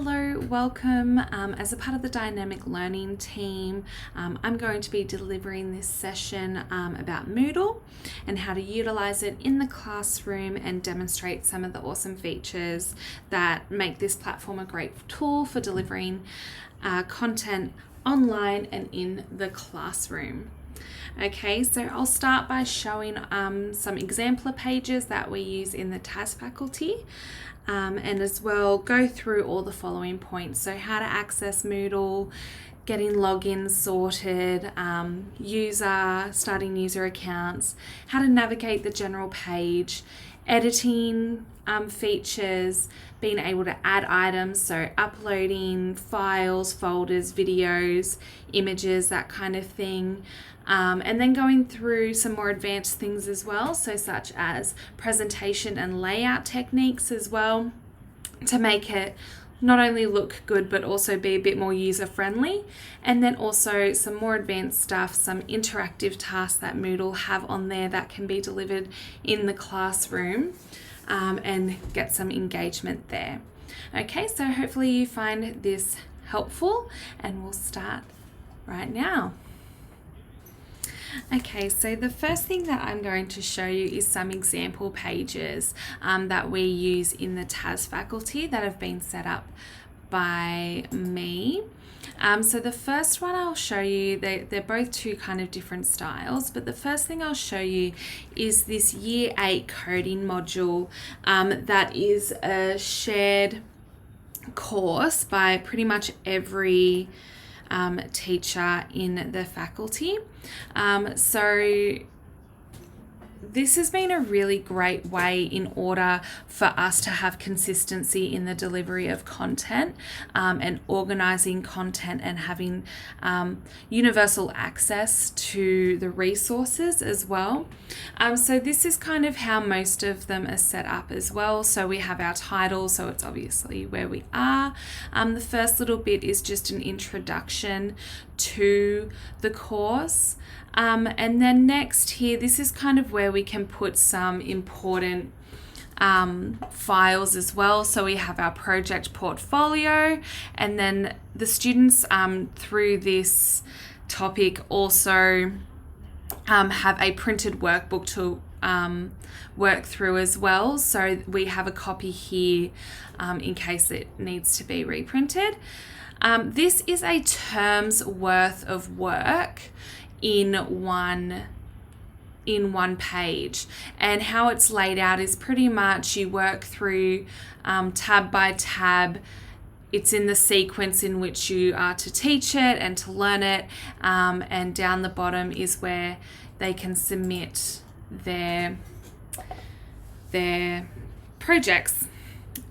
Hello, welcome. As a part of the Dynamic Learning team, I'm going to be delivering this session about Moodle and how to utilize it in the classroom and demonstrate some of the awesome features that make this platform a great tool for delivering content online and in the classroom. Okay, so I'll start by showing some exemplar pages that we use in the TAS faculty. And as well go through all the following points. So how to access Moodle, getting logins sorted, starting user accounts, how to navigate the general page, editing features, being able to add items, so uploading files, folders, videos, images, that kind of thing. And then going through some more advanced things as well, so such as presentation and layout techniques as well, to make it not only look good but also be a bit more user friendly. And then also some more advanced stuff, some interactive tasks that Moodle have on there that can be delivered in the classroom and get some engagement there. Okay, so hopefully you find this helpful, and we'll start right now. Okay, so the first thing that I'm going to show you is some example pages that we use in the TAS faculty that have been set up by me. So the first one I'll show you, they're both two kind of different styles, but the first thing I'll show you is this Year 8 coding module that is a shared course by pretty much every teacher in the faculty. So this has been a really great way in order for us to have consistency in the delivery of content and organizing content and having universal access to the resources as well. So this is kind of how most of them are set up as well. So we have our title, so it's obviously where we are. The first little bit is just an introduction to the course. And then next here, this is kind of where we can put some important files as well. So we have our project portfolio, and then the students through this topic also have a printed workbook to work through as well. So we have a copy here in case it needs to be reprinted. This is a term's worth of work in one page, and how it's laid out is pretty much you work through tab by tab. It's in the sequence in which you are to teach it and to learn it, and down the bottom is where they can submit their projects.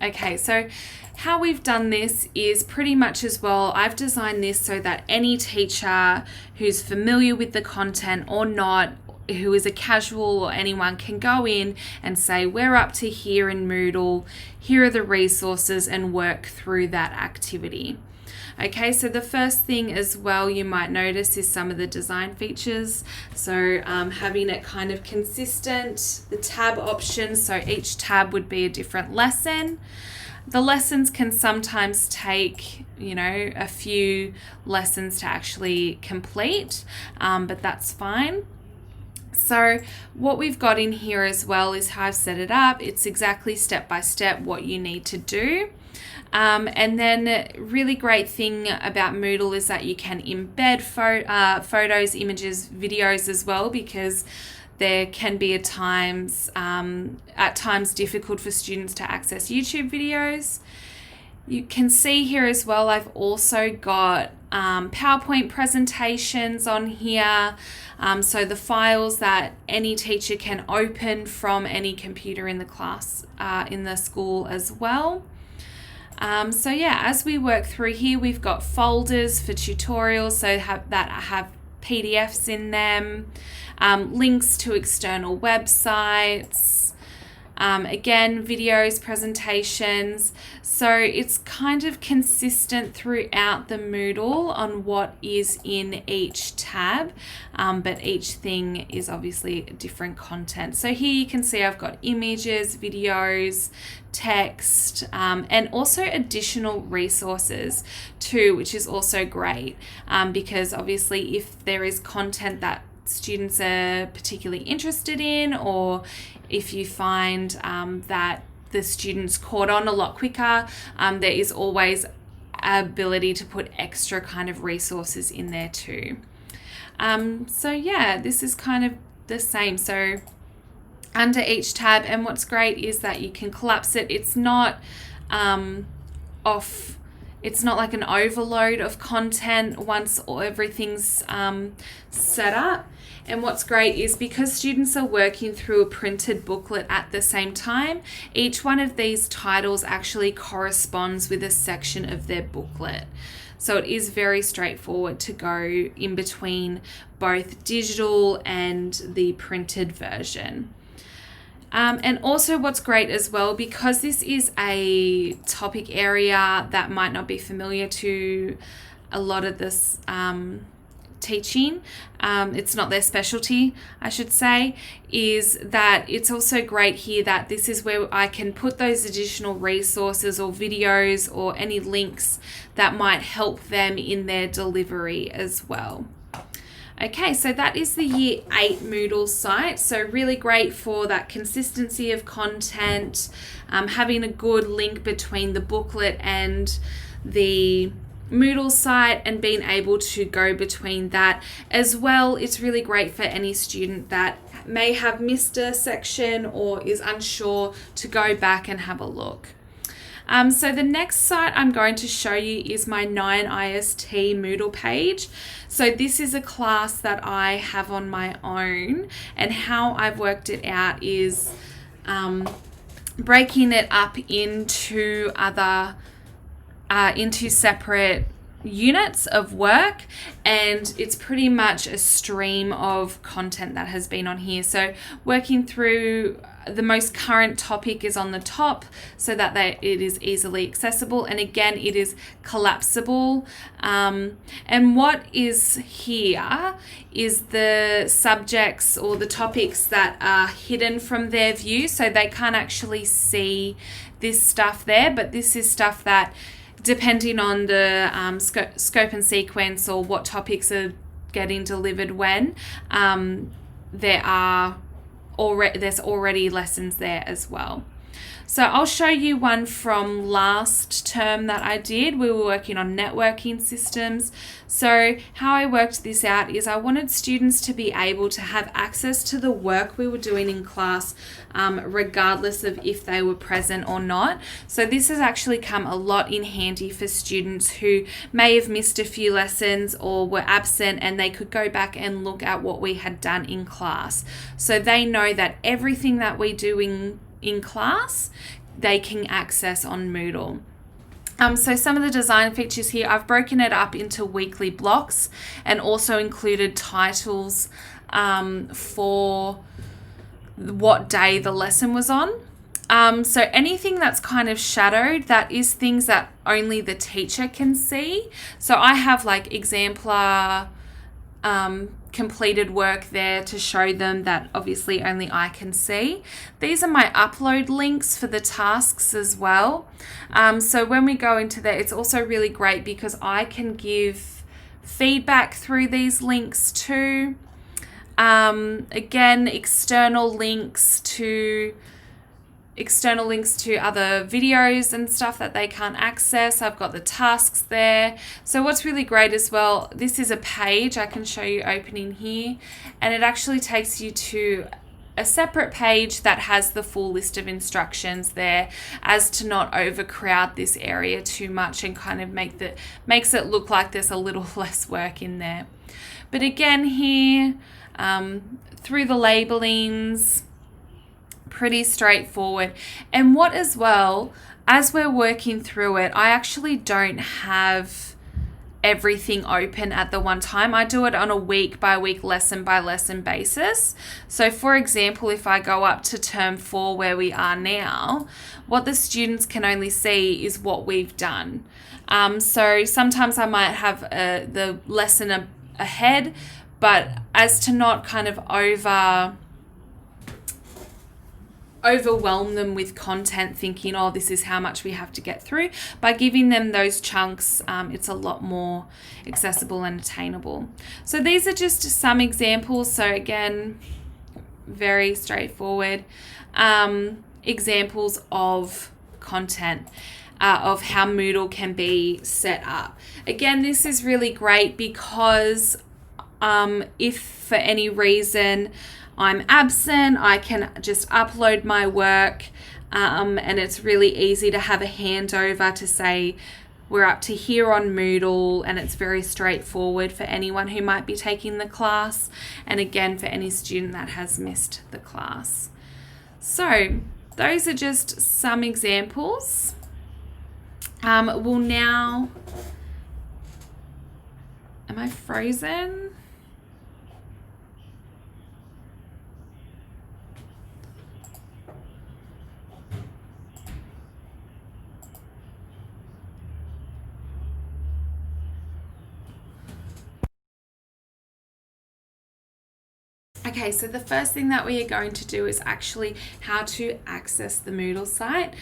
Okay, so how we've done this is pretty much as well, I've designed this so that any teacher who's familiar with the content or not, who is a casual or anyone, can go in and say, we're up to here in Moodle, here are the resources, and work through that activity. Okay, so the first thing as well you might notice is some of the design features. So having it kind of consistent, the tab options, so each tab would be a different lesson. The lessons can sometimes take, a few lessons to actually complete, but that's fine. So what we've got in here as well is how I've set it up. It's exactly step by step what you need to do. And then really great thing about Moodle is that you can embed photos, images, videos as well, because there can be at times difficult for students to access YouTube videos. You can see here as well, I've also got PowerPoint presentations on here. So the files that any teacher can open from any computer in the class, in the school as well. So yeah, as we work through here, we've got folders for tutorials, so that have PDFs in them, links to external websites, Again, videos, presentations. So it's kind of consistent throughout the Moodle on what is in each tab, but each thing is obviously different content. So here you can see I've got images, videos, text, and also additional resources too, which is also great, because obviously if there is content that students are particularly interested in, or if you find that the students caught on a lot quicker, there is always ability to put extra kind of resources in there too. So yeah, this is kind of the same. So under each tab, and what's great is that you can collapse it. It's not it's not like an overload of content once everything's set up. And what's great is because students are working through a printed booklet at the same time, each one of these titles actually corresponds with a section of their booklet. So it is very straightforward to go in between both digital and the printed version. And also what's great as well, because this is a topic area that might not be familiar to a lot of this teaching, it's not their specialty, I should say, is that it's also great here that this is where I can put those additional resources or videos or any links that might help them in their delivery as well. Okay, so that is the Year 8 Moodle site. So really great for that consistency of content, having a good link between the booklet and the Moodle site and being able to go between that as well. It's really great for any student that may have missed a section or is unsure to go back and have a look. So the next site I'm going to show you is my 9IST Moodle page. So this is a class that I have on my own, and how I've worked it out is breaking it up into into separate units of work, and it's pretty much a stream of content that has been on here. So working through the most current topic is on the top so that it is easily accessible, and again it is collapsible, and what is here is the subjects or the topics that are hidden from their view, so they can't actually see this stuff there, but this is stuff that, depending on the scope and sequence or what topics are getting delivered when, there's already lessons there as well. So I'll show you one from last term that I did. We were working on networking systems. So how I worked this out is I wanted students to be able to have access to the work we were doing in class, regardless of if they were present or not. So this has actually come a lot in handy for students who may have missed a few lessons or were absent, and they could go back and look at what we had done in class. So they know that everything that we do in class, they can access on Moodle. So some of the design features here, I've broken it up into weekly blocks and also included titles for what day the lesson was on. So anything that's kind of shadowed, that is things that only the teacher can see. So I have like exemplar completed work there to show them that obviously only I can see. These are my upload links for the tasks as well. So when we go into that, it's also really great because I can give feedback through these links too. Again, external links to other videos and stuff that they can't access. I've got the tasks there. So what's really great as well, this is a page I can show you opening here, and it actually takes you to a separate page that has the full list of instructions there, as to not overcrowd this area too much and kind of makes it look like there's a little less work in there. But again here, through the labelings, pretty straightforward. And what as well, as we're working through it, I actually don't have everything open at the one time. I do it on a week by week, lesson by lesson basis. So for example, if I go up to term 4 where we are now, what the students can only see is what we've done. So sometimes I might have the lesson ahead, but as to not kind of overwhelm them with content thinking, oh, this is how much we have to get through. By giving them those chunks, it's a lot more accessible and attainable. So these are just some examples. So again, very straightforward examples of content, of how Moodle can be set up. Again, this is really great because if for any reason I'm absent, I can just upload my work, and it's really easy to have a handover to say we're up to here on Moodle, and it's very straightforward for anyone who might be taking the class, and again for any student that has missed the class. So those are just some examples. We'll now, am I frozen? Okay, so the first thing that we are going to do is actually how to access the Moodle site.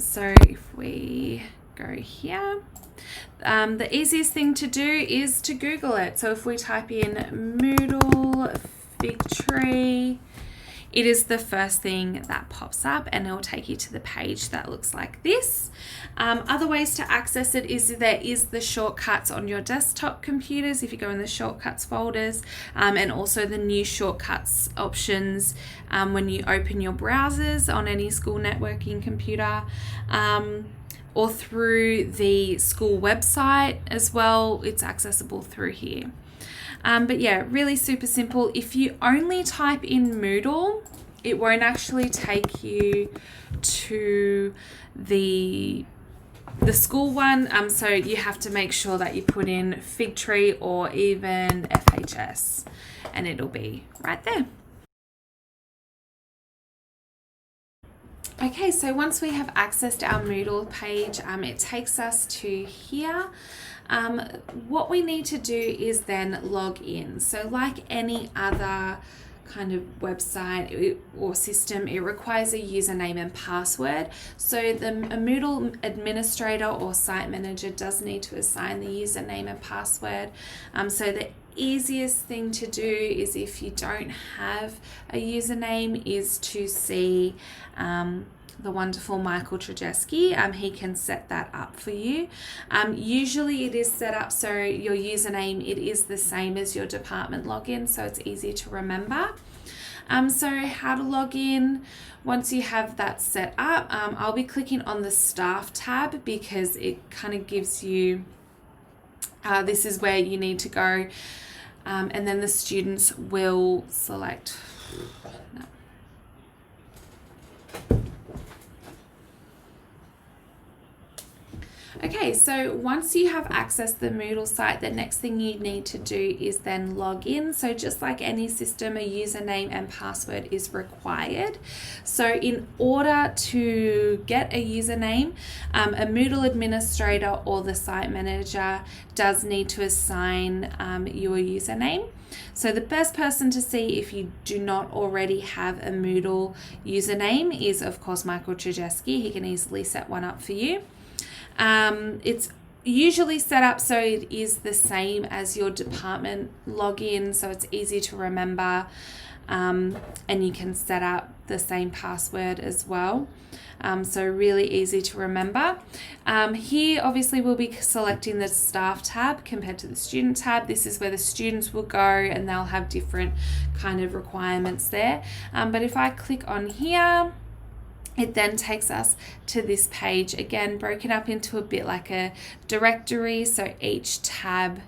So if we go here, the easiest thing to do is to Google it. So if we type in Moodle Figtree, it is the first thing that pops up, and it will take you to the page that looks like this. Other ways to access it is there is the shortcuts on your desktop computers if you go in the shortcuts folders, and also the new shortcuts options when you open your browsers on any school networking computer, or through the school website as well. It's accessible through here. But yeah, really super simple. If you only type in Moodle, it won't actually take you to the school one. So you have to make sure that you put in Figtree or even FHS, and it'll be right there. Okay, so once we have accessed our Moodle page, it takes us to here. What we need to do is then log in. So like any other kind of website or system, it requires a username and password. So a Moodle administrator or site manager does need to assign the username and password. So the easiest thing to do is, if you don't have a username, is to see the wonderful Michael Trajeski. He can set that up for you. Usually it is set up so your username, it is the same as your department login, so it's easy to remember. So how to log in, once you have that set up, I'll be clicking on the staff tab because it kind of gives you, this is where you need to go, and then the students will select, no. Okay, so once you have accessed the Moodle site, the next thing you need to do is then log in. So just like any system, a username and password is required. So in order to get a username, a Moodle administrator or the site manager does need to assign your username. So the best person to see if you do not already have a Moodle username is, of course, Michael Trajeski. He can easily set one up for you. It's usually set up so it is the same as your department login, so it's easy to remember, and you can set up the same password as well. So really easy to remember. Here obviously we'll be selecting the staff tab compared to the student tab. This is where the students will go and they'll have different kind of requirements there. But if I click on here, it then takes us to this page, again broken up into a bit like a directory, so each tab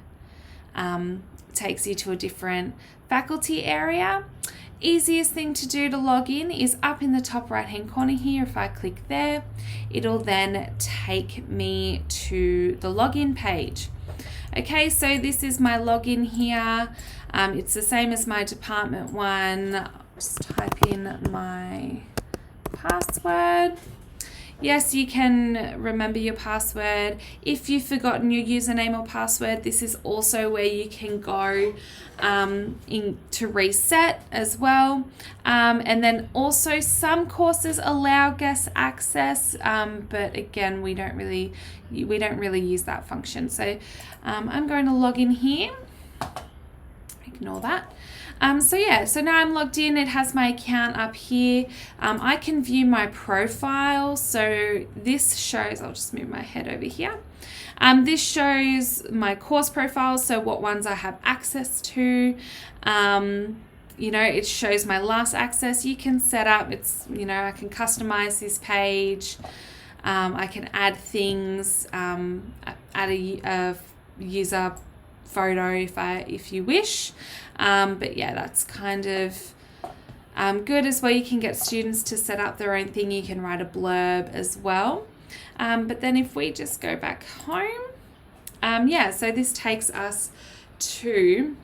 takes you to a different faculty area. Easiest thing to do to log in is up in the top right hand corner here. If I click there, it'll then take me to the login page. Okay, so this is my login here. It's the same as my department one. I'll just type in my password. Yes, you can remember your password. If you've forgotten your username or password, this is also where you can go to reset as well. And then also some courses allow guest access, but again, we don't really use that function. So I'm going to log in here. Ignore that. So now I'm logged in. It has my account up here. I can view my profile. So this shows, I'll just move my head over here. This shows my course profile, so what ones I have access to. It shows my last access. You can set up, I can customize this page. I can add things, add a user photo if you wish. But yeah, that's kind of good as well. You can get students to set up their own thing. You can write a blurb as well. But then if we just go back home, so this takes us to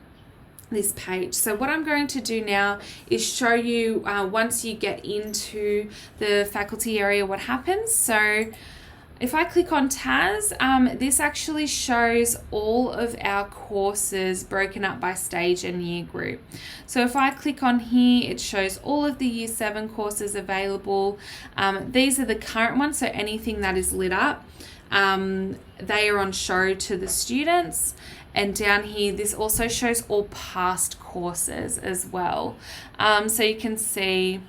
this page. So what I'm going to do now is show you once you get into the faculty area what happens. So if I click on TAS, this actually shows all of our courses broken up by stage and year group. So if I click on here, it shows all of the Year 7 courses available. These are the current ones, so anything that is lit up, they are on show to the students. And down here, this also shows all past courses as well. So you can see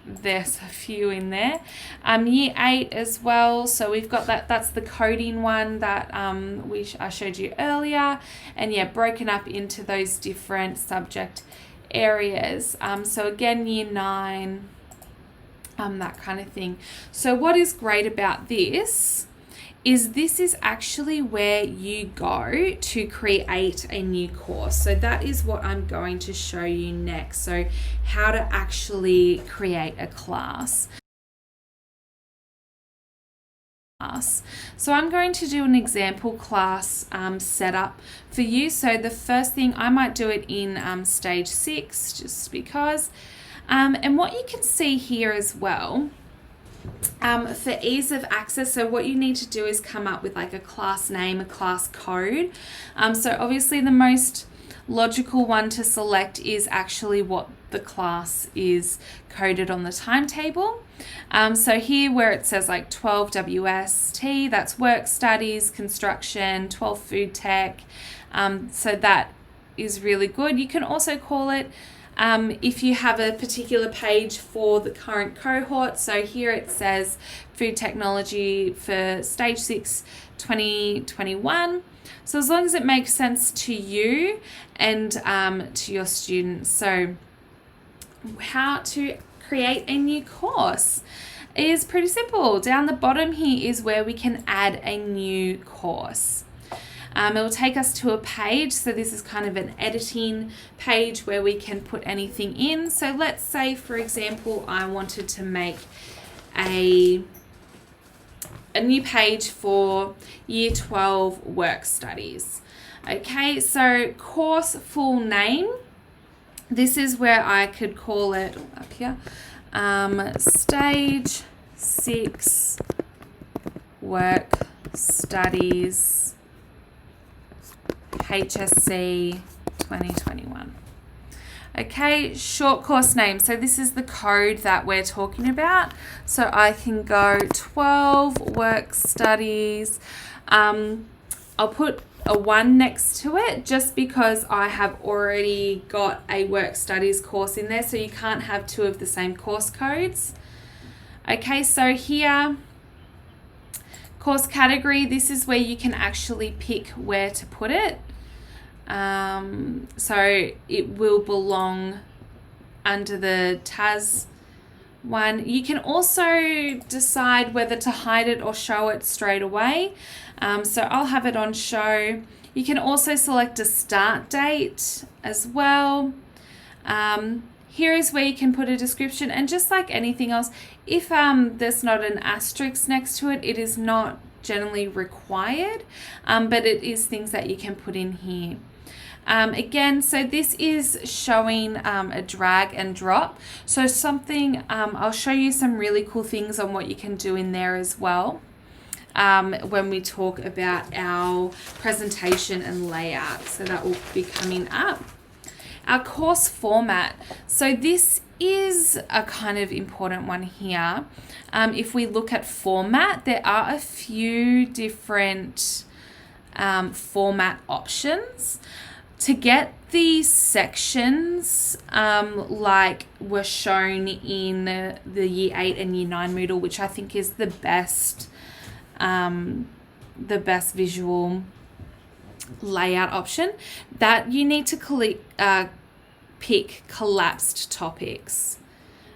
there's a few in there. Year 8 as well, so we've got that's the coding one that I showed you earlier, and yeah, broken up into those different subject areas. So again, Year 9, that kind of thing. So what is great about this is actually where you go to create a new course. So that is what I'm going to show you next. So how to actually create a class. So I'm going to do an example class setup for you. So the first thing, I might do it in stage 6 just because. And what you can see here as well, for ease of access, so what you need to do is come up with like a class name, a class code. So obviously the most logical one to select is actually what the class is coded on the timetable. So here where it says like 12 WST, that's work studies, construction, 12 food tech. So that is really good. You can also call it if you have a particular page for the current cohort. So here it says food technology for stage 6 2021. So as long as it makes sense to you and to your students. So how to create a new course is pretty simple. Down the bottom here is where we can add a new course. It will take us to a page. So this is kind of an editing page where we can put anything in. So let's say, for example, I wanted to make a new page for Year 12 work studies. Okay, so course full name. This is where I could call it up here, stage 6 work studies HSC 2021. Okay, short course name. So this is the code that we're talking about. So I can go 12 work studies. I'll put a 1 next to it just because I have already got a work studies course in there. So you can't have 2 of the same course codes. Okay, so here, course category, this is where you can actually pick where to put it. So it will belong under the TAS one. You can also decide whether to hide it or show it straight away. So I'll have it on show. You can also select a start date as well. Here is where you can put a description, and just like anything else, if there's not an asterisk next to it, it is not generally required, but it is things that you can put in here. Again, so this is showing a drag and drop. So something, I'll show you some really cool things on what you can do in there as well when we talk about our presentation and layout. So that will be coming up. Our course format. So this is a kind of important one here. If we look at format, there are a few different format options. To get these sections like were shown in the Year 8 and Year 9 Moodle, which I think is the best visual layout option, that you need to pick collapsed topics.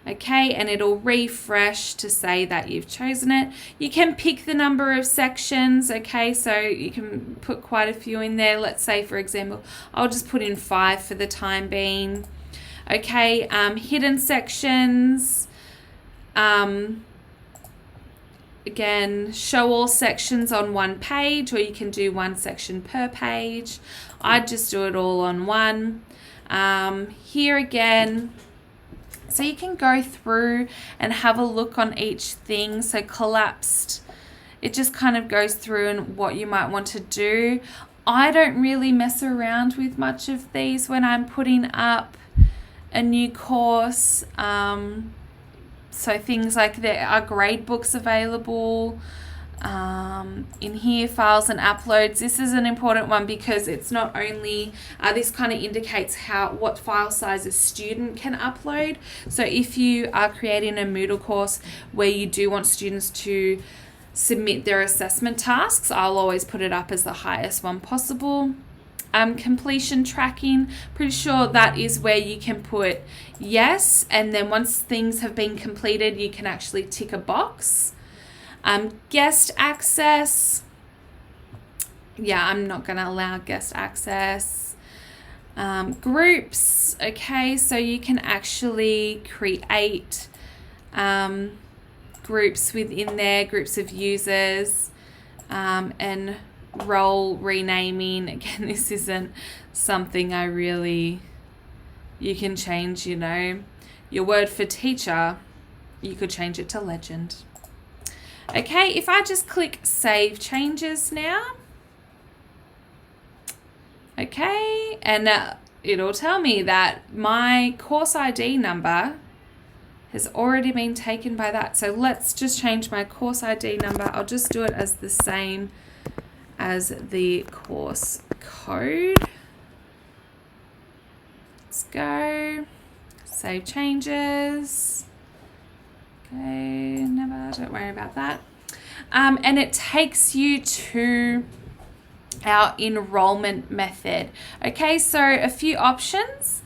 Okay, and it'll refresh to say that you've chosen it. You can pick the number of sections, okay, so you can put quite a few in there. Let's say, for example, I'll just put in 5 for the time being. Okay, hidden sections. Again, show all sections on one page, or you can do one section per page. I'd just do it all on one. Here again, so you can go through and have a look on each thing. So collapsed, it just kind of goes through and what you might want to do. I don't really mess around with much of these when I'm putting up a new course. So things like there are grade books available. In here, files and uploads. This is an important one because it's not only this kind of indicates what file size a student can upload. So if you are creating a Moodle course where you do want students to submit their assessment tasks, I'll always put it up as the highest one possible. Completion tracking, pretty sure that is where you can put yes, and then once things have been completed, you can actually tick a box. Guest access. Yeah, I'm not going to allow guest access. Groups. Okay, so you can actually create groups within there, groups of users, and role renaming. Again, this isn't something you can change, your word for teacher, you could change it to legend. Okay, if I just click Save Changes now, okay, and it'll tell me that my course ID number has already been taken by that. So let's just change my course ID number. I'll just do it as the same as the course code. Let's go, Save Changes. Okay, don't worry about that. And it takes you to our enrollment method. Okay, so a few options.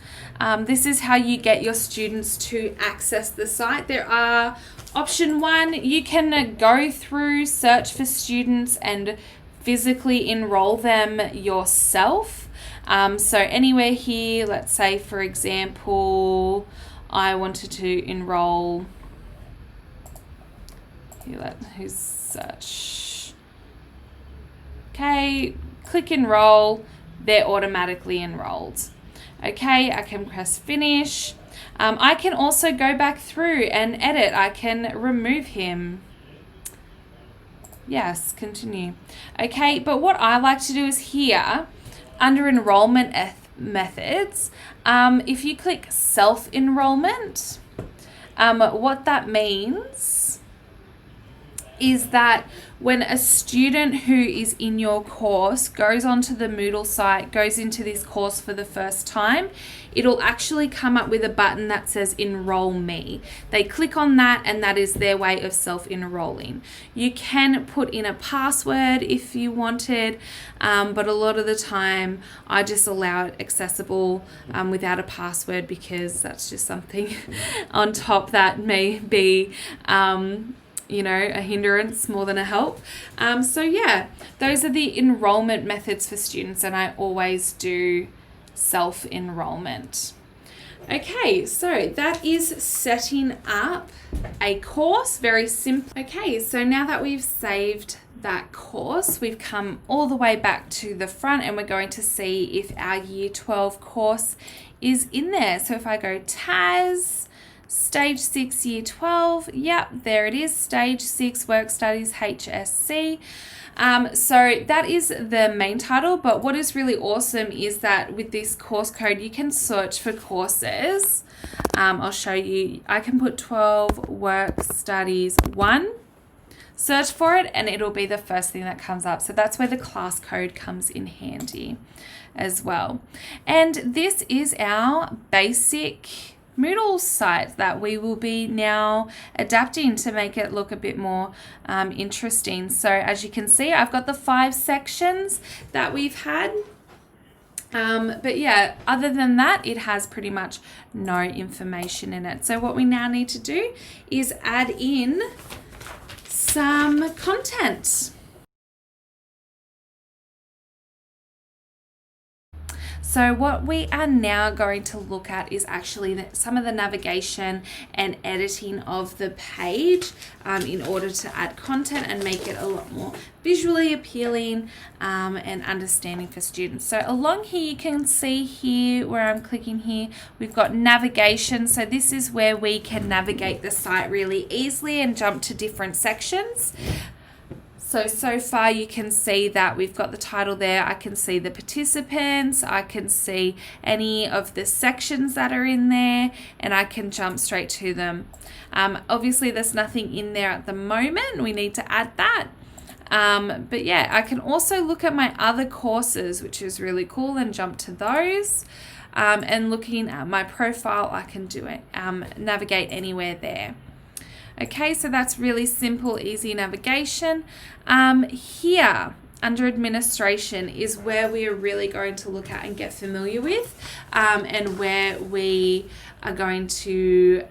This is how you get your students to access the site. There are option 1, you can go through, search for students and physically enroll them yourself. So anywhere here, let's say for example, I wanted to enroll, who's search. Okay, click enroll, they're automatically enrolled. Okay, I can press finish. I can also go back through and edit. I can remove him. Yes, continue. Okay, but what I like to do is here, under enrollment methods, if you click self-enrollment, what that means is that when a student who is in your course goes onto the Moodle site, goes into this course for the first time, it'll actually come up with a button that says Enroll Me. They click on that and that is their way of self-enrolling. You can put in a password if you wanted, but a lot of the time I just allow it accessible without a password because that's just something on top that may be a hindrance more than a help. So yeah, those are the enrollment methods for students, and I always do self-enrollment. Okay, so that is setting up a course, very simple. Okay, so now that we've saved that course, we've come all the way back to the front and we're going to see if our Year 12 course is in there. So if I go TAS, Stage 6, Year 12, yep, there it is, Stage 6, Work Studies, HSC. So that is the main title, but what is really awesome is that with this course code, you can search for courses. I'll show you. I can put 12 Work Studies 1, search for it, and it'll be the first thing that comes up. So that's where the class code comes in handy as well. And this is our basic Moodle site that we will be now adapting to make it look a bit more interesting. So as you can see, I've got the 5 sections that we've had. But yeah, other than that, it has pretty much no information in it. So what we now need to do is add in some content. So what we are now going to look at is actually some of the navigation and editing of the page in order to add content and make it a lot more visually appealing and understanding for students. So along here, you can see here where I'm clicking here, we've got navigation. So this is where we can navigate the site really easily and jump to different sections. So far you can see that we've got the title there. I can see the participants. I can see any of the sections that are in there, and I can jump straight to them. Obviously there's nothing in there at the moment. We need to add that. But yeah, I can also look at my other courses, which is really cool, and jump to those. And looking at my profile, I can do it, navigate anywhere there. Okay, so that's really simple, easy navigation. Here, under administration, is where we are really going to look at and get familiar with, and where we are going to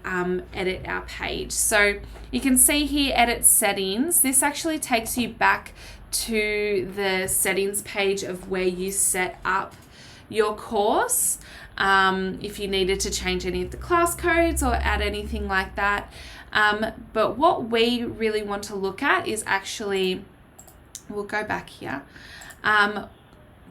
edit our page. So you can see here, edit settings. This actually takes you back to the settings page of where you set up your course. If you needed to change any of the class codes or add anything like that. But what we really want to look at is actually, we'll go back here,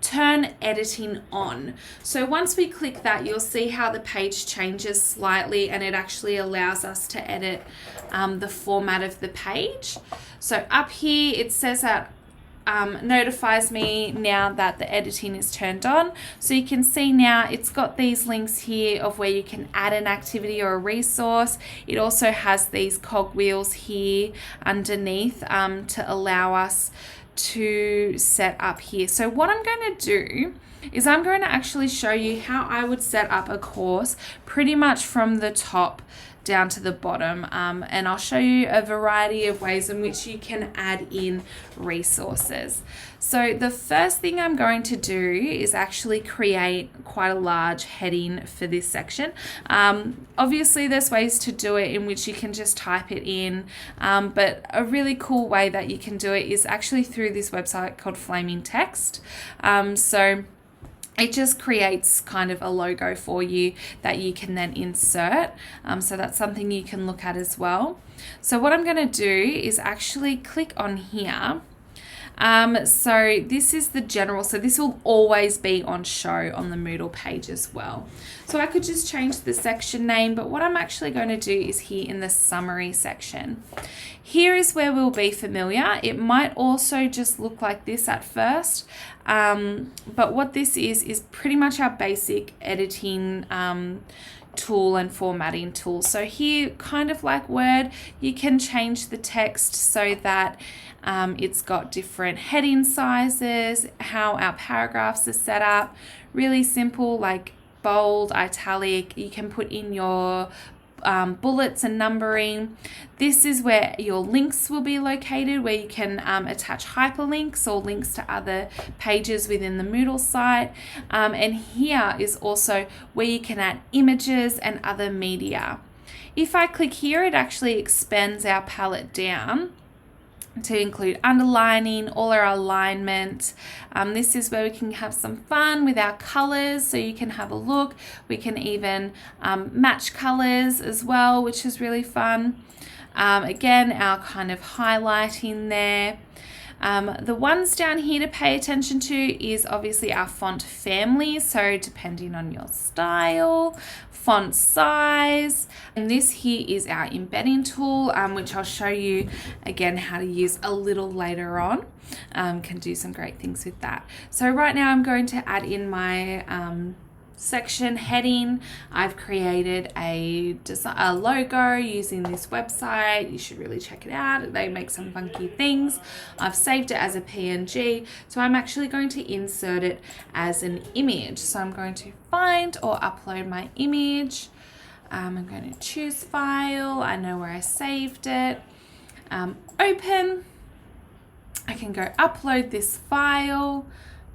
turn editing on. So once we click that, you'll see how the page changes slightly, and it actually allows us to edit the format of the page. So up here, it says that notifies me now that the editing is turned on. So you can see now it's got these links here of where you can add an activity or a resource. It also has these cogwheels here underneath to allow us to set up here. So what I'm going to do is I'm going to actually show you how I would set up a course pretty much from the top down to the bottom, and I'll show you a variety of ways in which you can add in resources. So the first thing I'm going to do is actually create quite a large heading for this section. Obviously there's ways to do it in which you can just type it in, but a really cool way that you can do it is actually through this website called Flaming Text. So it just creates kind of a logo for you that you can then insert. So that's something you can look at as well. So what I'm going to do is actually click on here. So this is the general, so this will always be on show on the Moodle page as well. So I could just change the section name, but what I'm actually going to do is here in the summary section. Here is where we'll be familiar. It might also just look like this at first, but what this is pretty much our basic editing tool and formatting tool. So here, kind of like Word, you can change the text so that it's got different heading sizes, how our paragraphs are set up, really simple, like bold, italic. You can put in your bullets and numbering. This is where your links will be located, where you can attach hyperlinks or links to other pages within the Moodle site. And here is also where you can add images and other media. If I click here, it actually expands our palette down. to include underlining, all our alignment. This is where we can have some fun with our colors, so you can have a look. We can even match colors as well, which is really fun. Again, our kind of highlighting there. The ones down here to pay attention to is obviously our font family, so depending on your style, font size, and this here is our embedding tool, which I'll show you again how to use a little later on. Can do some great things with that. So right now I'm going to add in my section heading. I've created a logo using this website. You should really check it out. They make some funky things. I've saved it as a PNG, so I'm actually going to insert it as an image. So I'm going to find or upload my image. I'm going to choose file. I know where I saved it. Open. I can go upload this file.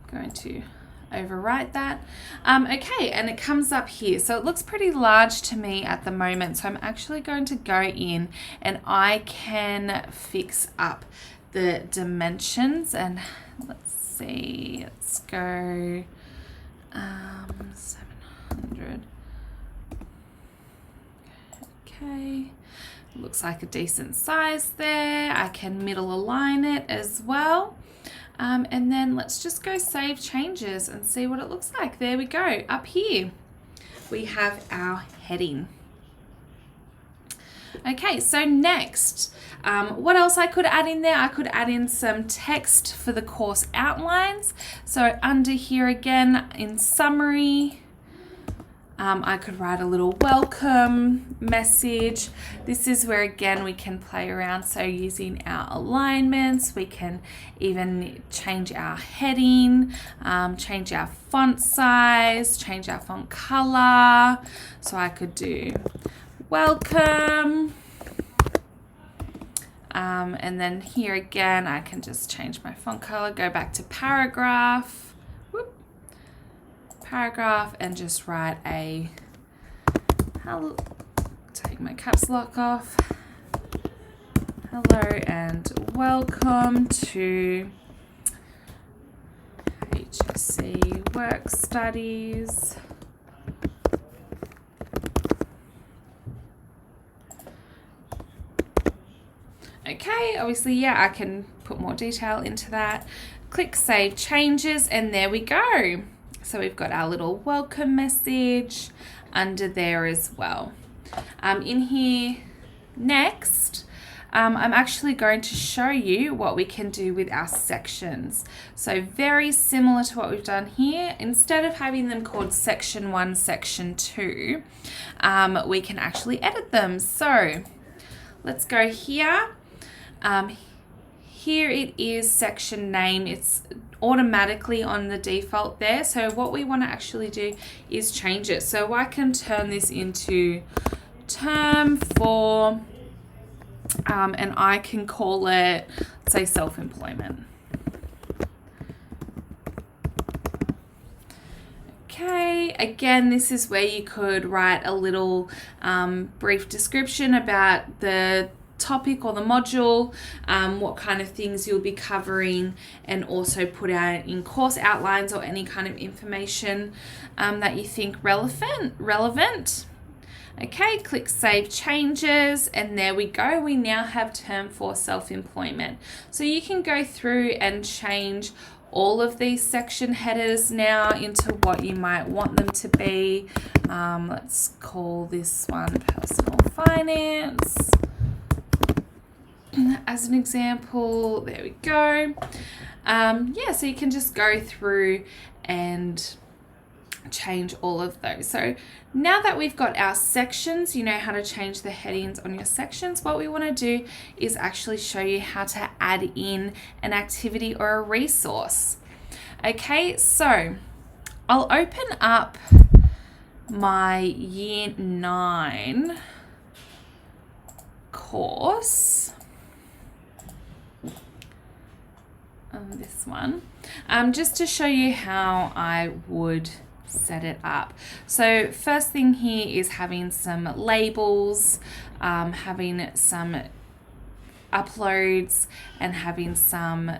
I'm going to overwrite that. Okay, and it comes up here. So it looks pretty large to me at the moment. So I'm actually going to go in and I can fix up the dimensions, and let's see, let's go 700. Okay, looks like a decent size there. I can middle align it as well. And then let's just go save changes and see what it looks like. There we go. Up here, we have our heading. Okay, so next, what else I could add in there? I could add in some text for the course outlines. So under here again, in summary, I could write a little welcome message. This is where again we can play around. So using our alignments, we can even change our heading, change our font size, change our font color. So I could do welcome. And then here again, I can just change my font color, go back to paragraph. Paragraph, and just write a hello, take my caps lock off, hello and welcome to HSC Work Studies. Okay, obviously, yeah, I can put more detail into that. Click Save Changes, and there we go. So we've got our little welcome message under there as well. In here next, I'm actually going to show you what we can do with our sections. So very similar to what we've done here, instead of having them called section 1, section 2, we can actually edit them. So let's go here. Here it is section name. It's automatically on the default there. So what we want to actually do is change it. So I can turn this into term 4, and I can call it, say, self-employment. Okay, again, this is where you could write a little brief description about the topic or the module, what kind of things you'll be covering, and also put out in course outlines or any kind of information that you think relevant. Okay, click Save Changes, and there we go. We now have term 4 self-employment. So you can go through and change all of these section headers now into what you might want them to be. Let's call this one personal finance. As an example, there we go. Yeah, so you can just go through and change all of those. So now that we've got our sections, you know how to change the headings on your sections. What we want to do is actually show you how to add in an activity or a resource. Okay, so I'll open up my Year 9 course. This one, just to show you how I would set it up. So first thing here is having some labels, having some uploads and having some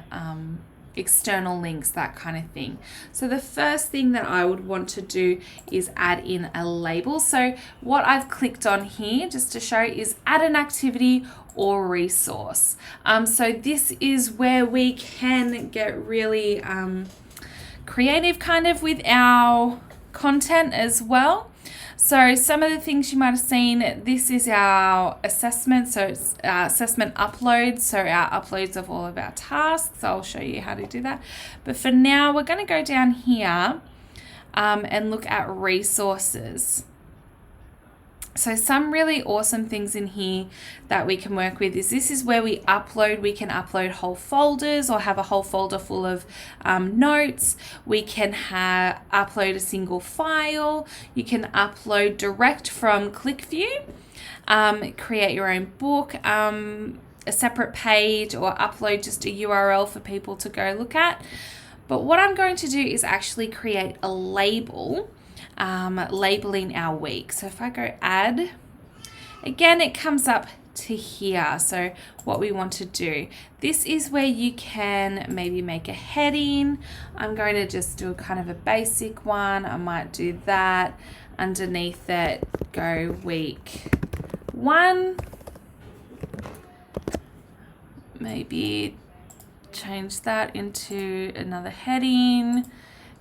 external links, that kind of thing. So the first thing that I would want to do is add in a label. So what I've clicked on here just to show is add an activity or resource. So this is where we can get really creative kind of with our content as well. So some of the things you might have seen, this is our assessment. So it's assessment uploads. So our uploads of all of our tasks. I'll show you how to do that. But for now, we're going to go down here and look at resources. So some really awesome things in here that we can work with is this is where we upload. We can upload whole folders or have a whole folder full of notes. We can upload a single file. You can upload direct from ClickView, create your own book, a separate page, or upload just a URL for people to go look at. But what I'm going to do is actually create a label, labeling our week. So if I go add, again, it comes up to here. So what we want to do, this is where you can maybe make a heading. I'm going to just do a kind of a basic one. I might do that. Underneath it, go week 1. Maybe change that into another heading.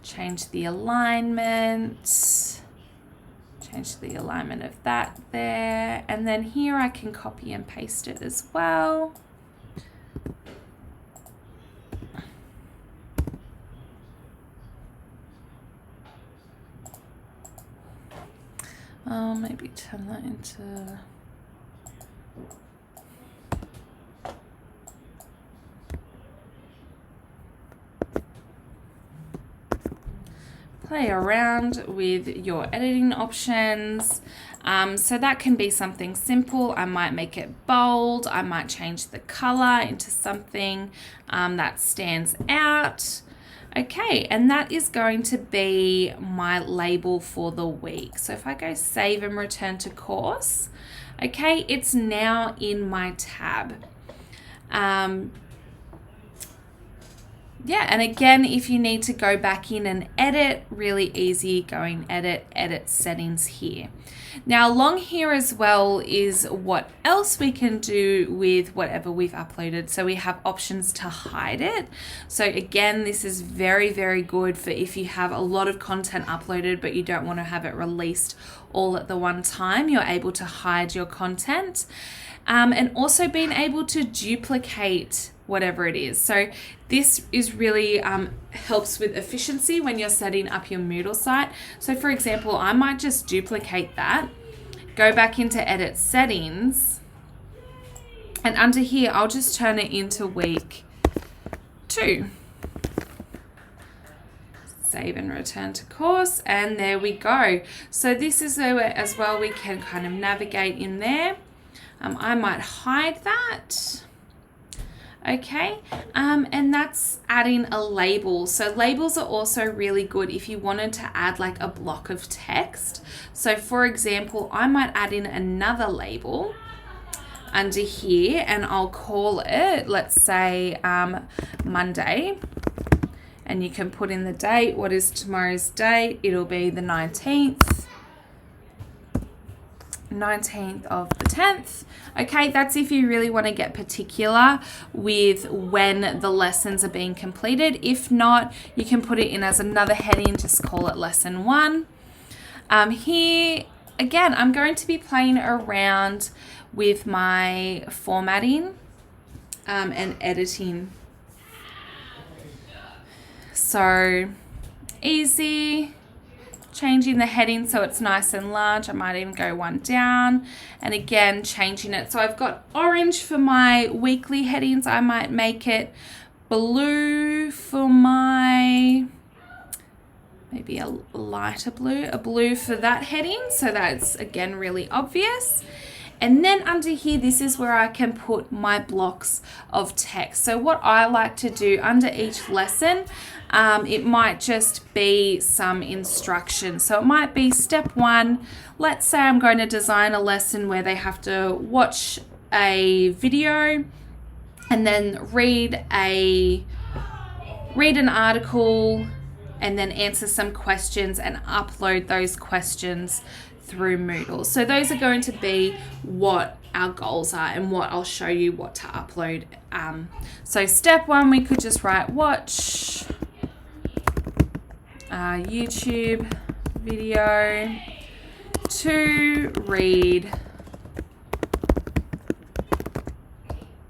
Change the alignment, change the alignment of that there, and then here I can copy and paste it as well. Maybe turn that into... Play around with your editing options. So that can be something simple. I might make it bold. I might change the color into something that stands out. Okay, and that is going to be my label for the week. So if I go save and return to course, okay, it's now in my tab. Yeah, and again, if you need to go back in and edit, really easy, going edit settings here. Now along here as well is what else we can do with whatever we've uploaded. So we have options to hide it. So again, this is very, very good for if you have a lot of content uploaded, but you don't want to have it released all at the one time. You're able to hide your content. And also being able to duplicate whatever it is. So this is really helps with efficiency when you're setting up your Moodle site. So for example, I might just duplicate that, go back into edit settings, and under here, I'll just turn it into week 2. Save and return to course, and there we go. So this is where as well we can kind of navigate in there. I might hide that. Okay, and that's adding a label. So labels are also really good if you wanted to add like a block of text. So for example, I might add in another label under here, and I'll call it, let's say Monday, and you can put in the date. What is tomorrow's date? It'll be the 19th of the 10th. Okay, that's if you really want to get particular with when the lessons are being completed. If not, you can put it in as another heading, just call it lesson 1. Here, again, I'm going to be playing around with my formatting and editing. So easy. Changing the heading so it's nice and large. I might even go one down, and again changing it. So I've got orange for my weekly headings. I might make it blue for my, maybe a lighter blue, a blue for that heading. So that's again really obvious. And then under here, this is where I can put my blocks of text. So what I like to do under each lesson, it might just be some instructions. So it might be step 1. Let's say I'm going to design a lesson where they have to watch a video and then read an article, and then answer some questions and upload those questions through Moodle. So those are going to be what our goals are and what I'll show you what to upload. So step 1, we could just write watch YouTube video. 2, read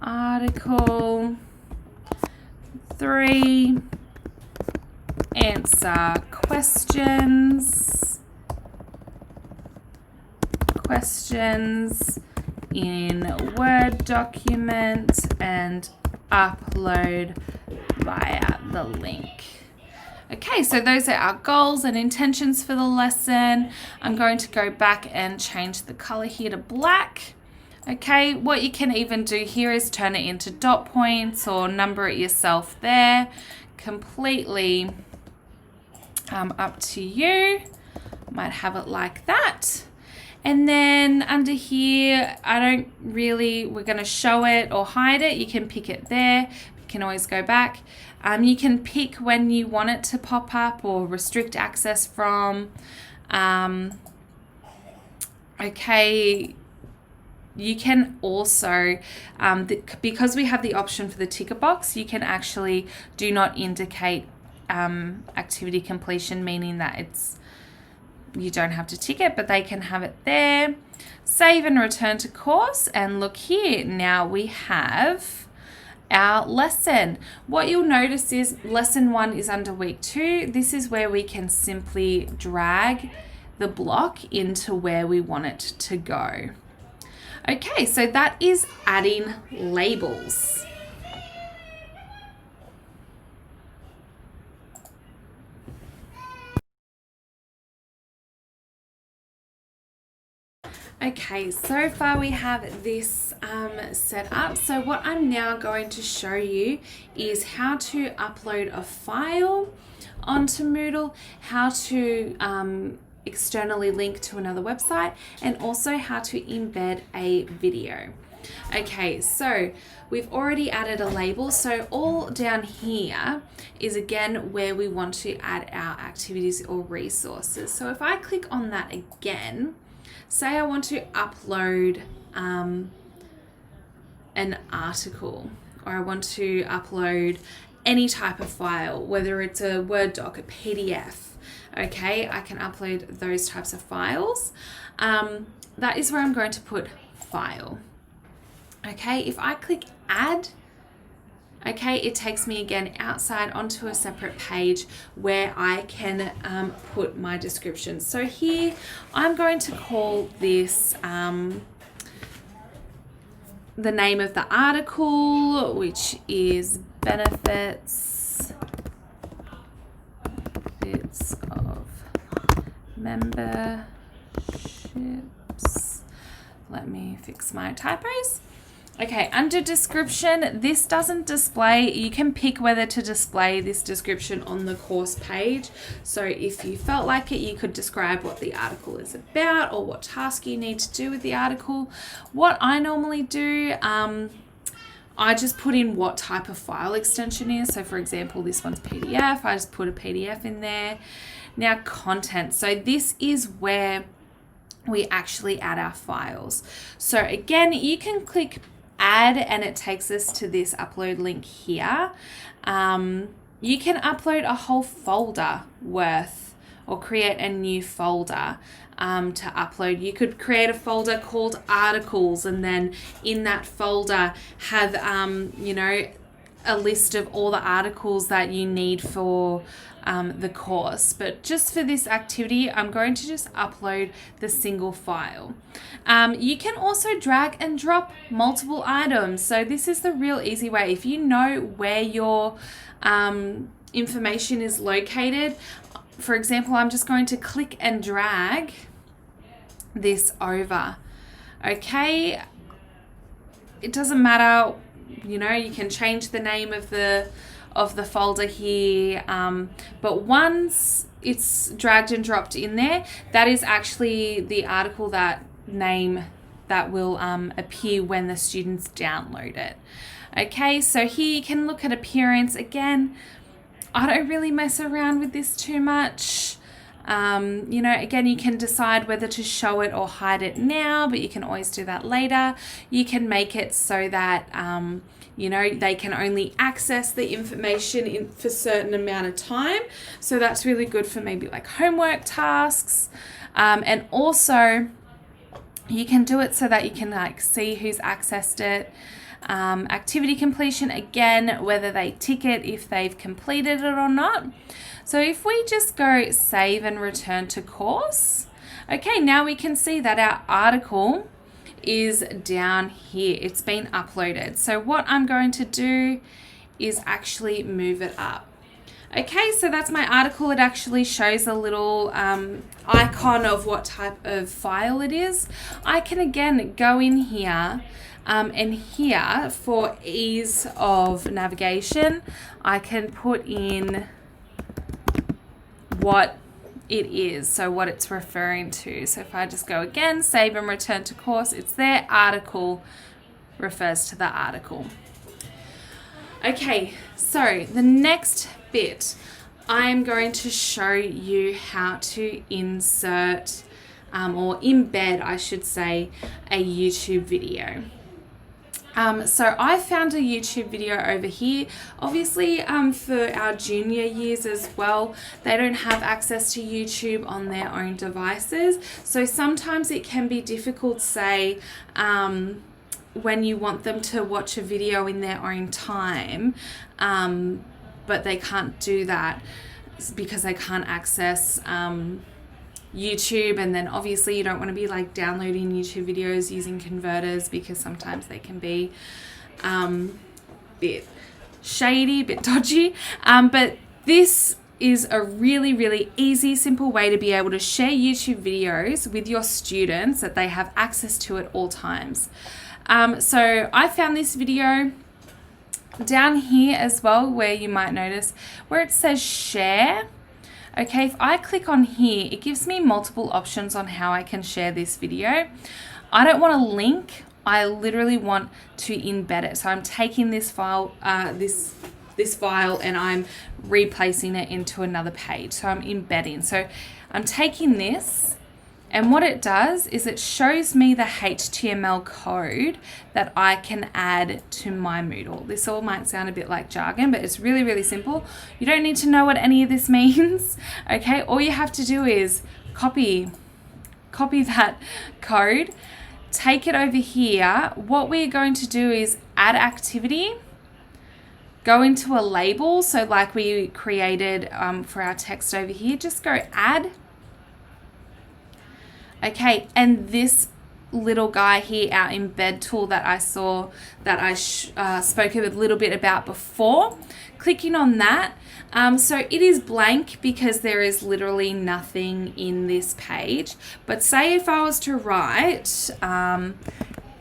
article. 3, answer questions in Word document and upload via the link. Okay, so those are our goals and intentions for the lesson. I'm going to go back and change the color here to black. Okay, what you can even do here is turn it into dot points or number it yourself there. Completely up to you. Might have it like that. And then under here, we're going to show it or hide it. You can pick it there. You can always go back. You can pick when you want it to pop up or restrict access from. Okay, you can also, because we have the option for the ticker box, you can actually do not indicate activity completion, meaning that you don't have to tick it, but they can have it there. Save and return to course, and look here. Now we have our lesson. What you'll notice is lesson 1 is under week 2. This is where we can simply drag the block into where we want it to go. Okay, so that is adding labels. Okay, so far we have this set up. So what I'm now going to show you is how to upload a file onto Moodle, how to externally link to another website, and also how to embed a video. Okay, so we've already added a label. So all down here is again where we want to add our activities or resources. So if I click on that again, say I want to upload an article, or I want to upload any type of file, whether it's a Word doc, a PDF. Okay, I can upload those types of files. That is where I'm going to put file. Okay, if I click add, okay, it takes me again outside onto a separate page where I can put my description. So here I'm going to call this the name of the article, which is benefits of memberships. Let me fix my typos. Okay, under description, this doesn't display. You can pick whether to display this description on the course page. So if you felt like it, you could describe what the article is about or what task you need to do with the article. What I normally do, I just put in what type of file extension is. So for example, this one's PDF. I just put a PDF in there. Now content. So this is where we actually add our files. So again, you can click add and it takes us to this upload link here. You can upload a whole folder worth or create a new folder to upload. You could create a folder called articles, and then in that folder have a list of all the articles that you need for the course. But just for this activity, I'm going to just upload the single file. You can also drag and drop multiple items. So this is the real easy way. If you know where your information is located, for example, I'm just going to click and drag this over. Okay, it doesn't matter, you can change the name of the folder here, but once it's dragged and dropped in there, that is actually the article that will appear when the students download it. Okay, so here you can look at appearance. Again, I don't really mess around with this too much. You know, again, you can decide whether to show it or hide it now, but you can always do that later. You can make it so that, you know, they can only access the information for a certain amount of time. So that's really good for maybe like homework tasks. And also you can do it so that you can like see who's accessed it. Activity completion, again, whether they tick it if they've completed it or not. So if we just go save and return to course, okay, now we can see that our article is down here. It's been uploaded. So what I'm going to do is actually move it up. Okay, so that's my article. It actually shows a little icon of what type of file it is. I can again go in here and here, for ease of navigation, I can put in what it is, so what it's referring to. So if I just go again, save and return to course, it's there. Article refers to the article. Okay, so the next bit, I'm going to show you how to insert or embed, I should say, a YouTube video. So I found a YouTube video over here. Obviously, for our junior years as well, they don't have access to YouTube on their own devices. So sometimes it can be difficult, say, when you want them to watch a video in their own time, but they can't do that because they can't access YouTube, and then obviously you don't want to be like downloading YouTube videos using converters because sometimes they can be bit shady, bit dodgy, but this is a really, really easy, simple way to be able to share YouTube videos with your students that they have access to at all times. So I found this video down here as well, where you might notice where it says share. Okay, if I click on here, it gives me multiple options on how I can share this video. I don't want a link. I literally want to embed it. So I'm taking this file, this file, and I'm replacing it into another page. So I'm embedding. So I'm taking this, and what it does is it shows me the HTML code that I can add to my Moodle. This all might sound a bit like jargon, but it's really, really simple. You don't need to know what any of this means, okay? All you have to do is copy that code, take it over here. What we're going to do is add activity, go into a label. So like we created for our text over here, just go add. Okay, and this little guy here, our embed tool that I saw, that I spoke a little bit about before, clicking on that. So it is blank because there is literally nothing in this page. But say if I was to write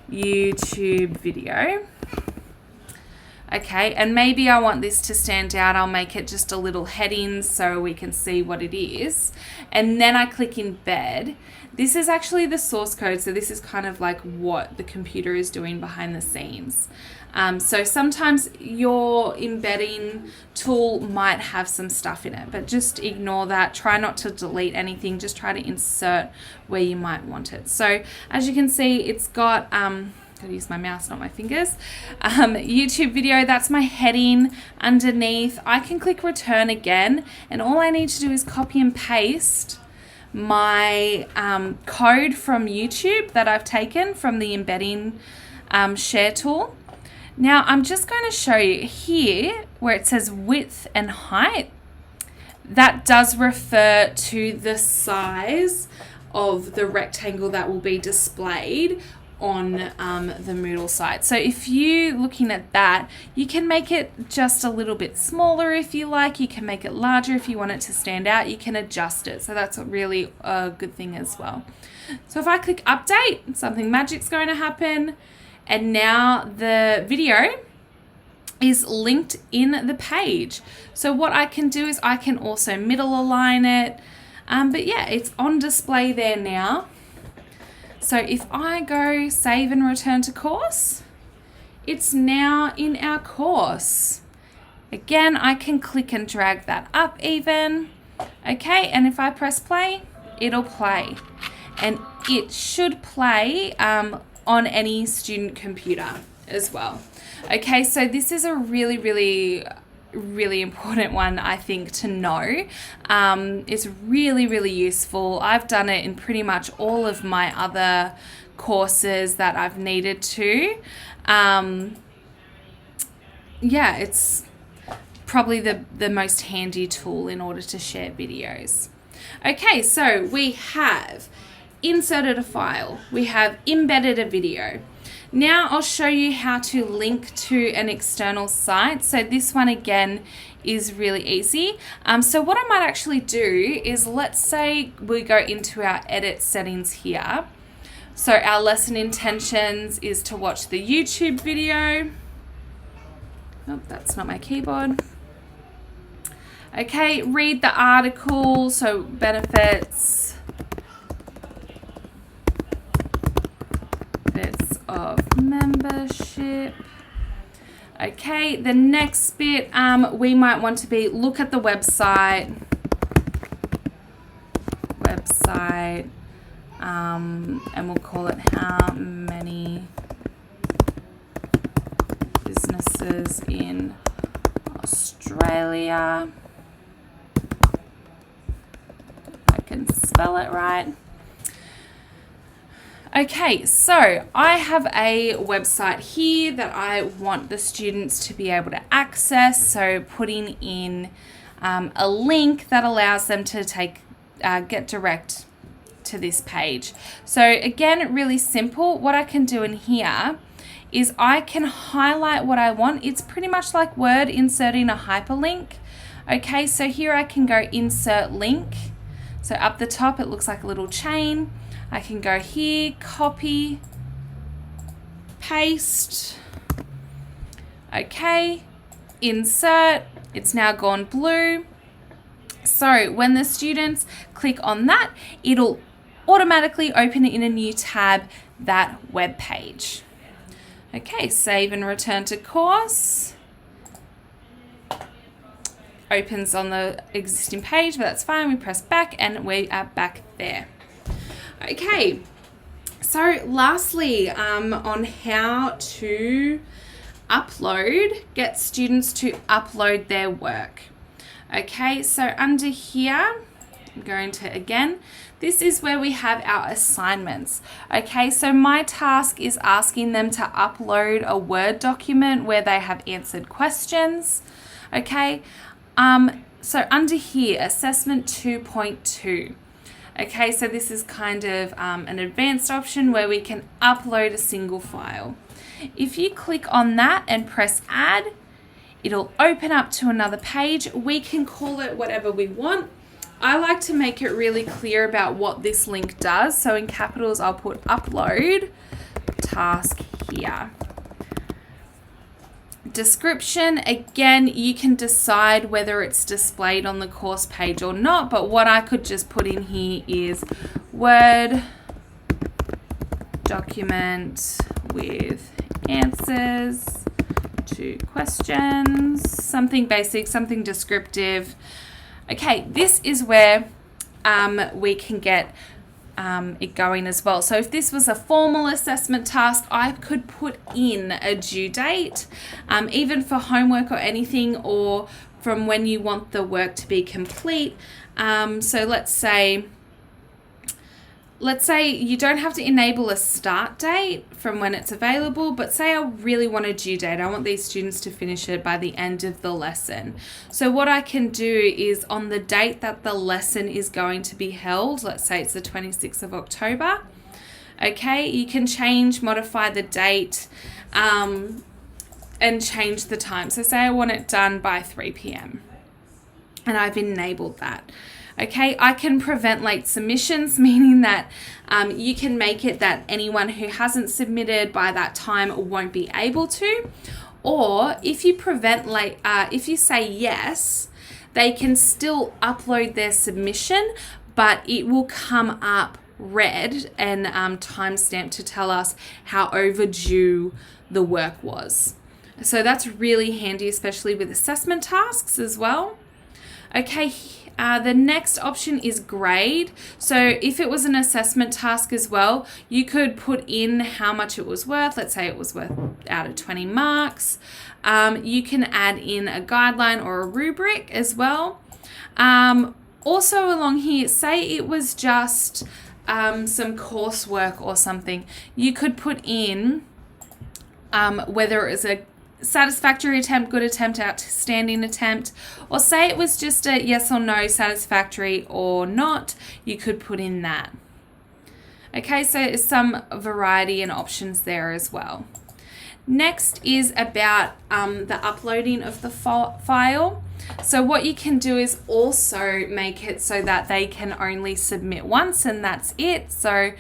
YouTube video, okay, and maybe I want this to stand out, I'll make it just a little heading so we can see what it is. And then I click embed. This is actually the source code, so this is kind of like what the computer is doing behind the scenes. So sometimes your embedding tool might have some stuff in it, but just ignore that. Try not to delete anything, just try to insert where you might want it. So as you can see, it's got, gotta use my mouse, not my fingers, YouTube video, that's my heading underneath. I can click return again, and all I need to do is copy and paste my code from YouTube that I've taken from the embedding share tool. Now I'm just going to show you here where it says width and height. That does refer to the size of the rectangle that will be displayed on the Moodle site. So if you're looking at that, you can make it just a little bit smaller if you like. You can make it larger if you want it to stand out. You can adjust it. So that's really a good thing as well. So if I click update, something magic's going to happen. And now the video is linked in the page. So what I can do is I can also middle align it. But yeah, it's on display there now. So if I go save and return to course, it's now in our course. Again, I can click and drag that up even. Okay, and if I press play, it'll play. And it should play on any student computer as well. Okay, so this is a really, really, really important one, I think, to know. It's really, really useful. I've done it in pretty much all of my other courses that I've needed to. Yeah, it's probably the most handy tool in order to share videos. Okay, so we have inserted a file. We have embedded a video. Now I'll show you how to link to an external site. So this one again is really easy. So what I might actually do is, let's say we go into our edit settings here. So our lesson intentions is to watch the YouTube video. Oh, that's not my keyboard. Okay, read the article, so benefits of membership. Okay, the next bit we might want to be look at the website, and we'll call it how many businesses in Australia. I can spell it right. Okay, so I have a website here that I want the students to be able to access. So putting in a link that allows them to get direct to this page. So again, really simple. What I can do in here is I can highlight what I want. It's pretty much like Word inserting a hyperlink. Okay, so here I can go insert link. So up the top, it looks like a little chain. I can go here, copy, paste. Okay, insert. It's now gone blue. So when the students click on that, it'll automatically open in a new tab that web page. Okay, save and return to course. Opens on the existing page, but that's fine. We press back and we are back there. Okay, so lastly, on how to get students to upload their work. Okay, so under here, I'm going to, again, this is where we have our assignments. Okay, so my task is asking them to upload a Word document where they have answered questions. Okay, so under here, assessment 2.2. Okay, so this is kind of an advanced option where we can upload a single file. If you click on that and press add, it'll open up to another page. We can call it whatever we want. I like to make it really clear about what this link does. So in capitals, I'll put upload task here. Description, again, you can decide whether it's displayed on the course page or not, but what I could just put in here is Word document with answers to questions, something basic, something descriptive. Okay, this is where we can get it going as well. So if this was a formal assessment task, I could put in a due date, even for homework or anything, or from when you want the work to be complete. So let's say you don't have to enable a start date from when it's available, but say I really want a due date. I want these students to finish it by the end of the lesson. So what I can do is on the date that the lesson is going to be held, let's say it's the 26th of October, okay, you can modify the date and change the time. So say I want it done by 3 p.m. and I've enabled that. Okay, I can prevent late submissions, meaning that you can make it that anyone who hasn't submitted by that time won't be able to. Or if you if you say yes, they can still upload their submission, but it will come up red and timestamped to tell us how overdue the work was. So that's really handy, especially with assessment tasks as well. Okay, the next option is grade. So if it was an assessment task as well, you could put in how much it was worth. Let's say it was worth out of 20 marks. You can add in a guideline or a rubric as well. Also along here, say it was just some coursework or something, you could put in whether it was a satisfactory attempt, good attempt, outstanding attempt, or say it was just a yes or no, satisfactory or not, you could put in that. Okay, so some variety and options there as well. Next is about the uploading of the file. So what you can do is also make it so that they can only submit once and that's it. So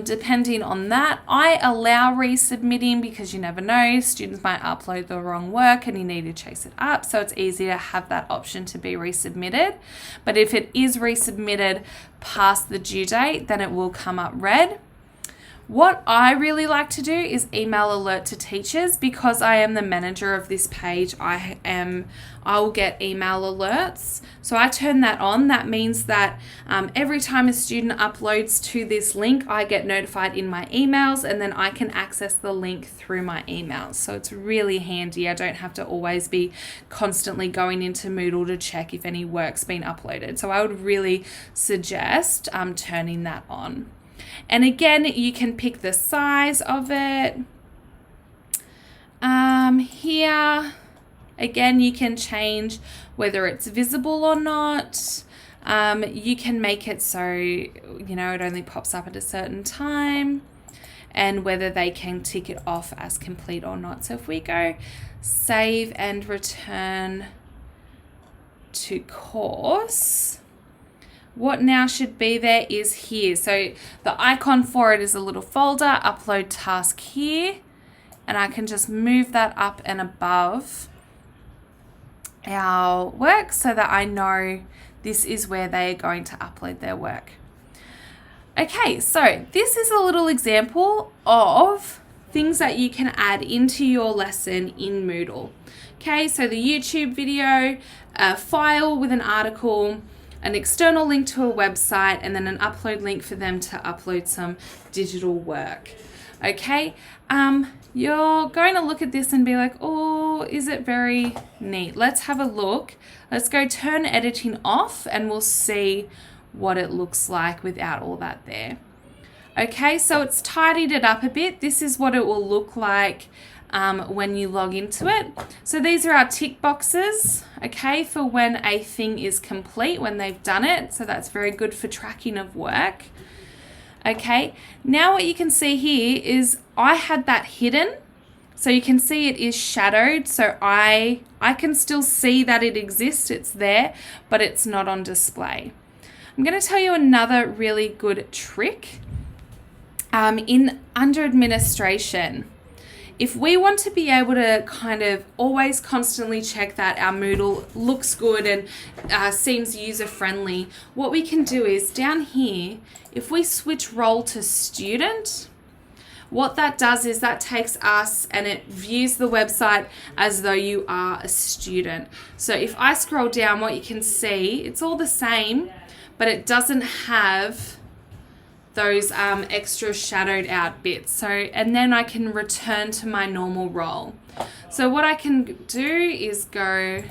depending on that, I allow resubmitting because you never know, students might upload the wrong work and you need to chase it up. So it's easier to have that option to be resubmitted. But if it is resubmitted past the due date, then it will come up red. What I really like to do is email alert to teachers. Because I am the manager of this page, I will get email alerts. So I turn that on. That means that every time a student uploads to this link, I get notified in my emails and then I can access the link through my emails. So it's really handy. I don't have to always be constantly going into Moodle to check if any work's been uploaded. So I would really suggest turning that on. And again, you can pick the size of it. Here, again, you can change whether it's visible or not. You can make it so, it only pops up at a certain time and whether they can tick it off as complete or not. So if we go save and return to course, what now should be there is here. So the icon for it is a little folder, upload task here, and I can just move that up and above our work so that I know this is where they are going to upload their work. Okay, so this is a little example of things that you can add into your lesson in Moodle. Okay, so the YouTube video, a file with an article, an external link to a website, and then an upload link for them to upload some digital work. Okay, you're going to look at this and be like, oh, is it very neat? Let's have a look. Let's go turn editing off and we'll see what it looks like without all that there. Okay, so it's tidied it up a bit. This is what it will look like when you log into it. So these are our tick boxes, okay, for when a thing is complete, when they've done it. So that's very good for tracking of work. Okay, now what you can see here is I had that hidden. So you can see it is shadowed. So I can still see that it exists, it's there, but it's not on display. I'm going to tell you another really good trick. Under administration, if we want to be able to kind of always constantly check that our Moodle looks good and seems user-friendly, what we can do is down here, if we switch role to student, what that does is that takes us and it views the website as though you are a student. So if I scroll down, what you can see, it's all the same, but it doesn't have those extra shadowed out bits. So, and then I can return to my normal role. So what I can do is go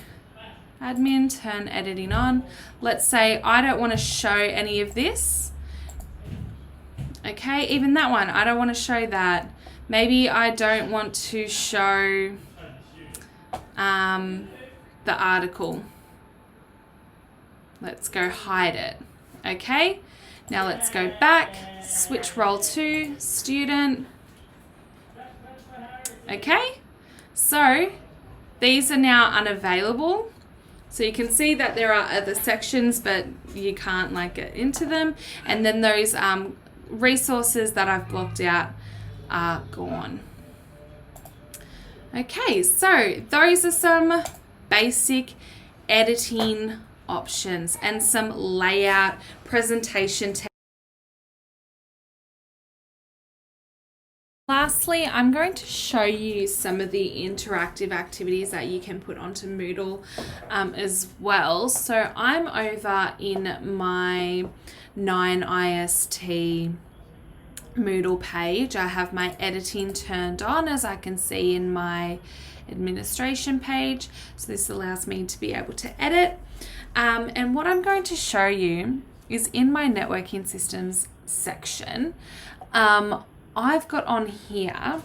admin, turn editing on. Let's say I don't want to show any of this. Okay, even that one, I don't want to show that. Maybe I don't want to show the article. Let's go hide it. Okay. Now let's go back, switch role to student. Okay, so these are now unavailable. So you can see that there are other sections, but you can't get into them. And then those resources that I've blocked out are gone. Okay, so those are some basic editing options and some layout presentation lastly, I'm going to show you some of the interactive activities that you can put onto Moodle as well. So I'm over in my 9IST Moodle page. I have my editing turned on, as I can see in my administration page. So this allows me to be able to edit. And what I'm going to show you is in my networking systems section. I've got on here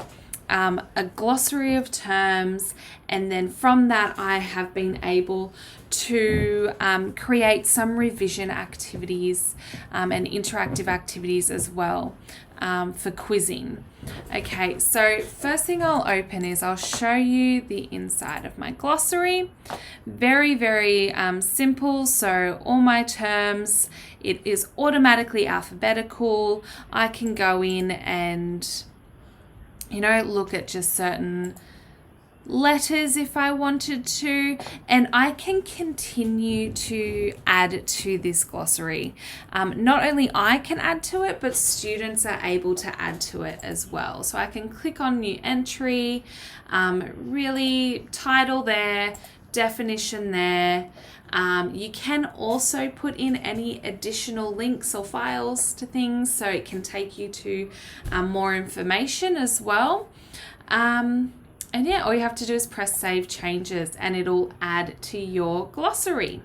a glossary of terms, and then from that I have been able to create some revision activities and interactive activities as well for quizzing. Okay, so first thing I'll open is I'll show you the inside of my glossary. Very, very simple. So all my terms, it is automatically alphabetical. I can go in and, you know, look at just certain letters if I wanted to, and I can continue to add to this glossary. Not only I can add to it, but students are able to add to it as well. So I can click on new entry, really title there, definition there. You can also put in any additional links or files to things, so it can take you to more information as well. And yeah, all you have to do is press save changes and it'll add to your glossary.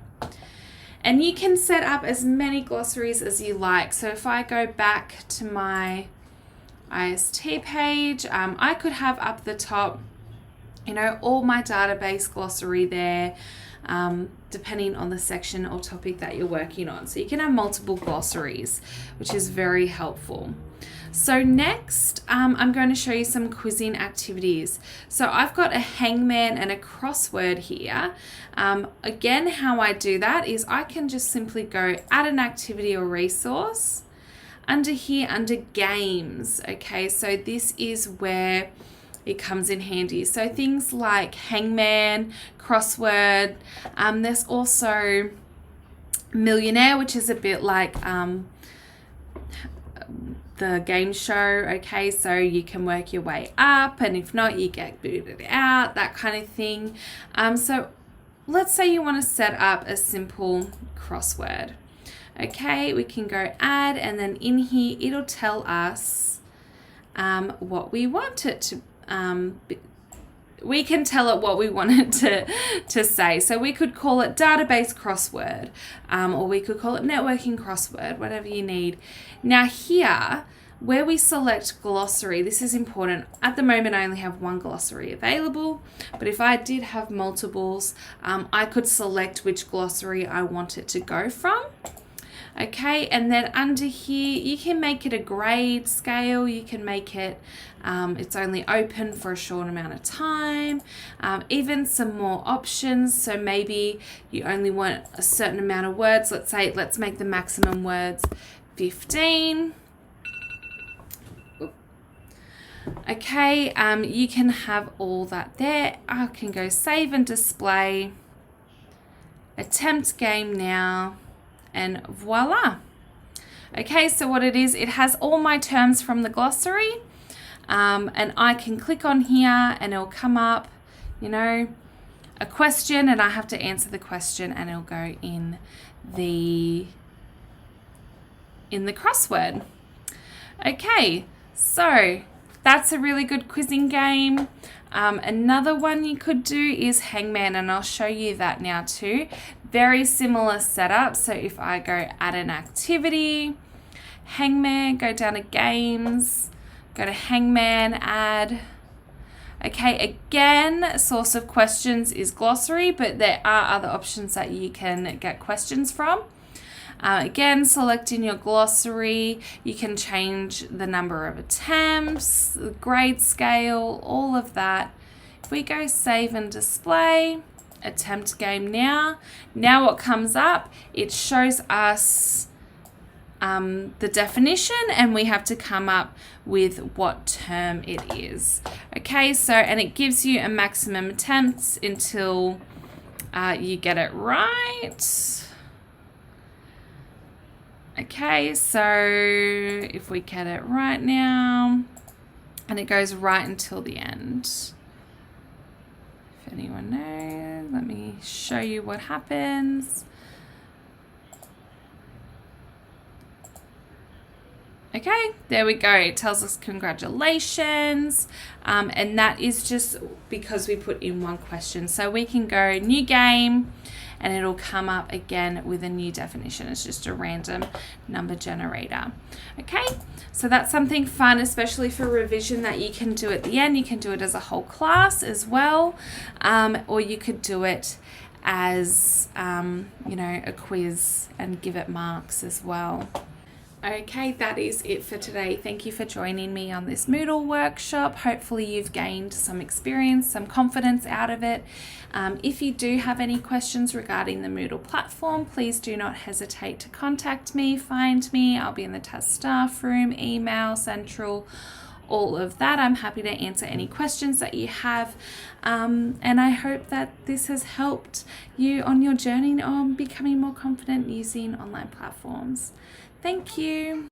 And you can set up as many glossaries as you like. So if I go back to my IST page, I could have up the top, you know, all my database glossary there, depending on the section or topic that you're working on. So you can have multiple glossaries, which is very helpful. So next, I'm going to show you some quizzing activities. So I've got a hangman and a crossword here. Again, how I do that is I can just simply go add an activity or resource under here under games. Okay, so this is where it comes in handy. So things like hangman, crossword, there's also millionaire, which is a bit like the game show. Okay, so you can work your way up, and if not, you get booted out, that kind of thing. So let's say you want to set up a simple crossword. Okay, we can go add, and then in here it'll tell us what we want it to we can tell it what we want it to say. So we could call it database crossword, or we could call it networking crossword, whatever you need. Now here, where we select glossary, this is important. At the moment, I only have one glossary available, but if I did have multiples, I could select which glossary I want it to go from. Okay, and then under here, you can make it a grade scale. You can make it, it's only open for a short amount of time. Even some more options. So maybe you only want a certain amount of words. Let's make the maximum words 15. Okay, you can have all that there. I can go save and display, attempt game now, and voila. Okay, so what it is, it has all my terms from the glossary, and I can click on here and it'll come up, you know, a question, and I have to answer the question, and it'll go in the crossword. Okay, so that's a really good quizzing game. Another one you could do is hangman, and I'll show you that now too. Very similar setup. So if I go add an activity, hangman, go down to games, go to hangman, add. Okay, again, source of questions is glossary, but there are other options that you can get questions from. Again, selecting your glossary, you can change the number of attempts, the grade scale, all of that. If we go save and display, attempt game now what comes up, it shows us the definition, and we have to come up with what term it is. Okay, so, and it gives you a maximum attempts until you get it right. Okay, so if we get it right now, and it goes right until the end. If anyone knows, let me show you what happens. Okay, there we go. It tells us congratulations. And that is just because we put in one question. So we can go new game and it'll come up again with a new definition. It's just a random number generator. Okay, so that's something fun, especially for revision, that you can do at the end. You can do it as a whole class as well, or you could do it as, a quiz and give it marks as well. Okay, that is it for today. Thank you for joining me on this Moodle workshop. Hopefully you've gained some experience, some confidence out of it. If you do have any questions regarding the Moodle platform, please do not hesitate to contact me, find me. I'll be in the TAS staff room, email, central, all of that. I'm happy to answer any questions that you have. And I hope that this has helped you on your journey on becoming more confident using online platforms. Thank you.